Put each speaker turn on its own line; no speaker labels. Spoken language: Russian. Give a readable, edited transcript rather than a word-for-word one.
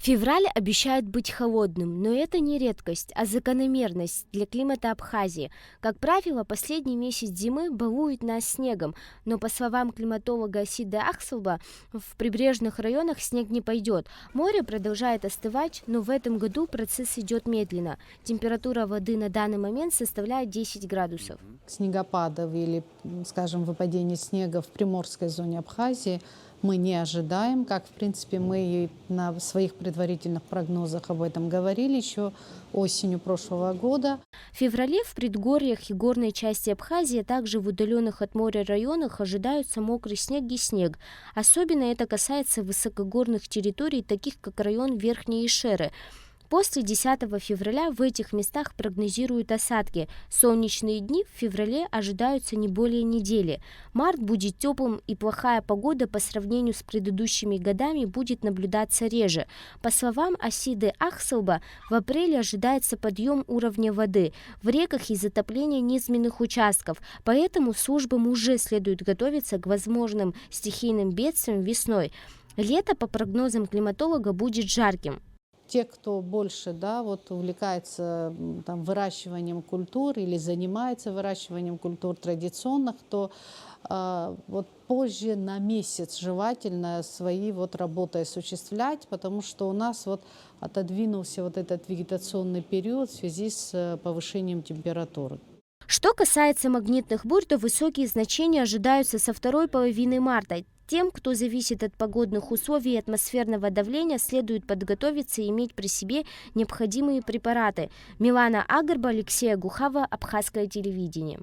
Февраль обещает быть холодным, но это не редкость, а закономерность для климата Абхазии. Как правило, последний месяц зимы балует нас снегом, но по словам климатолога Асиды Ахсалба, в прибрежных районах снег не пойдет. Море продолжает остывать, но в этом году процесс идет медленно. Температура воды на данный момент составляет 10 градусов.
Снегопадов или, скажем, выпадения снега в приморской зоне Абхазии мы не ожидаем. Как, в принципе, мы и на своих предварительных прогнозах об этом говорили еще осенью прошлого года.
В феврале в предгорьях и горной части Абхазии, а также в удаленных от моря районах ожидаются мокрый снег и снег. Особенно это касается высокогорных территорий, таких как район Верхней Ишеры. После 10 февраля в этих местах прогнозируют осадки. Солнечные дни в феврале ожидаются не более недели. Март будет теплым, и плохая погода по сравнению с предыдущими годами будет наблюдаться реже. По словам Асиды Ахсалба, в апреле ожидается подъем уровня воды в реках и затопление низменных участков, поэтому службам уже следует готовиться к возможным стихийным бедствиям весной. Лето, по прогнозам климатолога, будет жарким.
Те, кто больше увлекается выращиванием культур или занимается выращиванием культур традиционных, то позже на месяц желательно свои работы осуществлять, потому что у нас отодвинулся этот вегетационный период в связи с повышением температуры.
Что касается магнитных бурь, то высокие значения ожидаются со второй половины марта. Тем, кто зависит от погодных условий и атмосферного давления, следует подготовиться и иметь при себе необходимые препараты. Милана Агарба, Алексея Гухава, Абхазское телевидение.